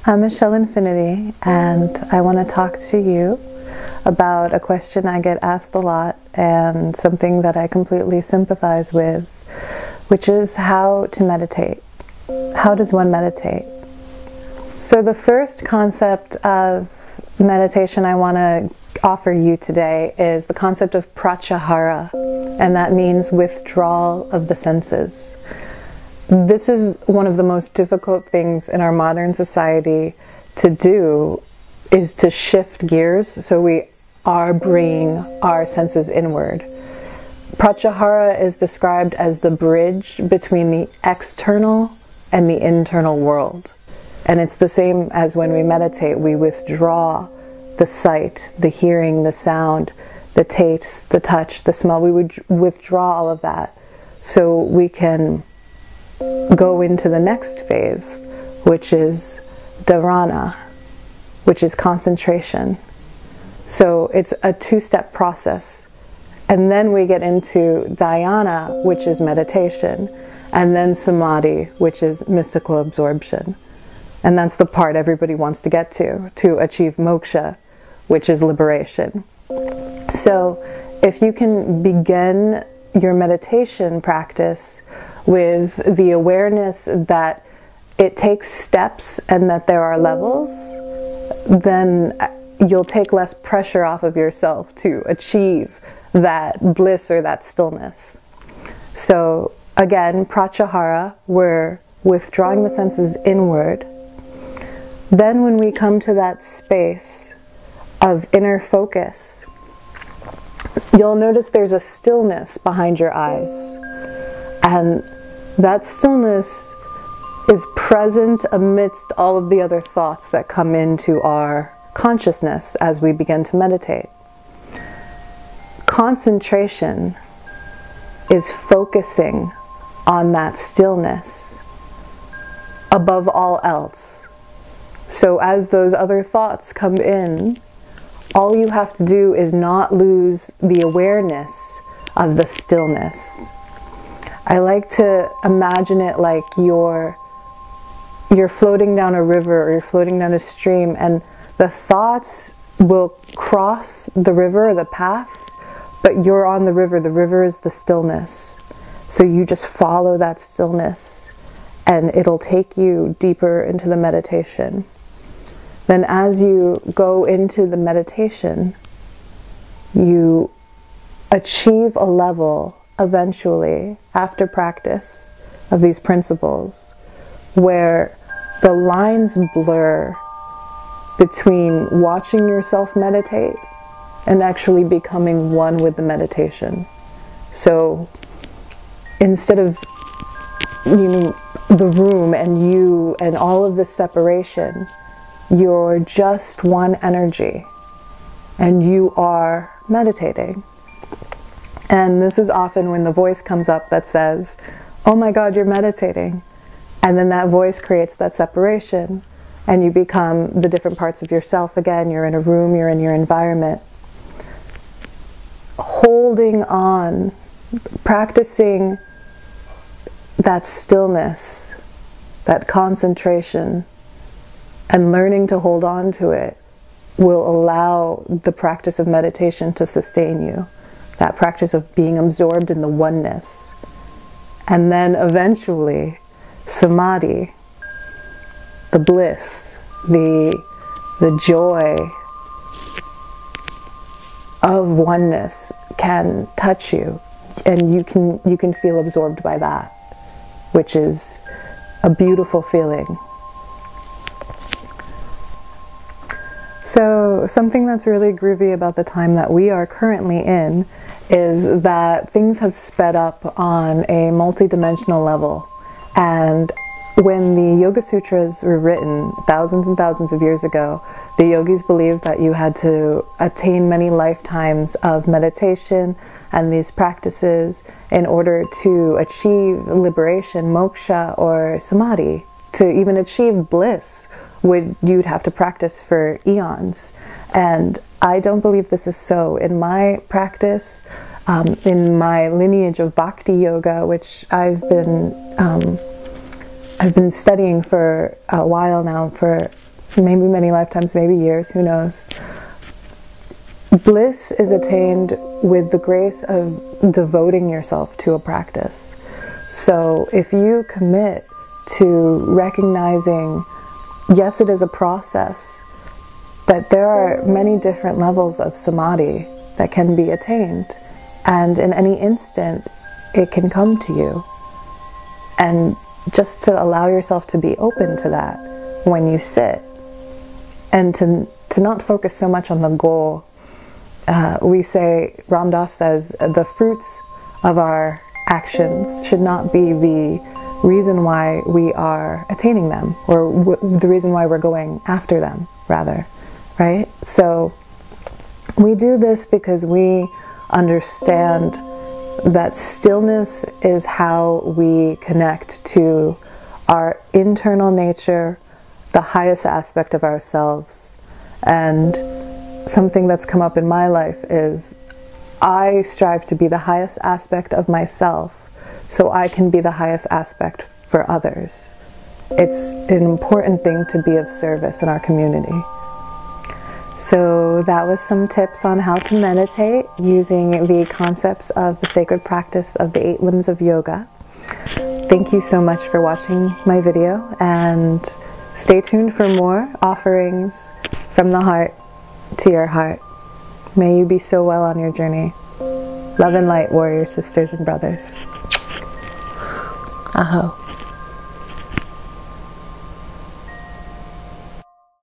I'm Michelle Infinity, and I want to talk to you about a question I get asked a lot and something that I completely sympathize with, which is how to meditate. How does one meditate? So the first concept of meditation I want to offer you today is the concept of pratyahara, and that means withdrawal of the senses. This is one of the most difficult things in our modern society to do, is to shift gears so we are bringing our senses inward. Pratyahara is described as the bridge between the external and the internal world. And it's the same as when we meditate. We withdraw the sight, the hearing, the sound, the taste, the touch, the smell. We would withdraw all of that so we can go into the next phase, which is dharana, which is concentration. So it's a two-step process. And then we get into dhyana, which is meditation, and then samadhi, which is mystical absorption. And that's the part everybody wants to get to achieve moksha, which is liberation. So if you can begin your meditation practice with the awareness that it takes steps and that there are levels, then you'll take less pressure off of yourself to achieve that bliss or that stillness. So again, pratyahara, we're withdrawing the senses inward. Then when we come to that space of inner focus, you'll notice there's a stillness behind your eyes. And that stillness is present amidst all of the other thoughts that come into our consciousness as we begin to meditate. Concentration is focusing on that stillness above all else. So as those other thoughts come in, all you have to do is not lose the awareness of the stillness. I like to imagine it like you're floating down a river or you're floating down a stream, and the thoughts will cross the river or the path, but you're on the river. The river is the stillness. So you just follow that stillness and it'll take you deeper into the meditation. Then as you go into the meditation, you achieve a level eventually, after practice of these principles, where the lines blur between watching yourself meditate and actually becoming one with the meditation. So instead of, the room and you and all of this separation, you're just one energy and you are meditating. And this is often when the voice comes up that says, "Oh my God, you're meditating." And then that voice creates that separation and you become the different parts of yourself again. You're in a room, you're in your environment. Holding on, practicing that stillness, that concentration, and learning to hold on to it will allow the practice of meditation to sustain you. That practice of being absorbed in the oneness. And then eventually, samadhi, the bliss, the joy of oneness can touch you, and you can feel absorbed by that, which is a beautiful feeling. So something that's really groovy about the time that we are currently in is that things have sped up on a multidimensional level. And when the Yoga Sutras were written thousands and thousands of years ago, the yogis believed that you had to attain many lifetimes of meditation and these practices in order to achieve liberation, moksha, or samadhi. To even achieve bliss, you'd have to practice for eons. And I don't believe this is so. In my practice, in my lineage of bhakti yoga, which I've been studying for a while now, for maybe many lifetimes, maybe years, who knows. Bliss is attained with the grace of devoting yourself to a practice. So if you commit to recognizing, yes, it is a process, but there are many different levels of samadhi that can be attained, and in any instant it can come to you. And just to allow yourself to be open to that when you sit, and to not focus so much on the goal. We say, Ram Dass says, the fruits of our actions should not be the reason why we are attaining them, or the reason why we're going after them, rather, right? So we do this because we understand that stillness is how we connect to our internal nature, the highest aspect of ourselves. And something that's come up in my life is I strive to be the highest aspect of myself so I can be the highest aspect for others. It's an important thing to be of service in our community. So that was some tips on how to meditate using the concepts of the sacred practice of the 8 limbs of yoga. Thank you so much for watching my video, and stay tuned for more offerings from the heart to your heart. May you be so well on your journey. Love and light, warrior sisters and brothers. Aho.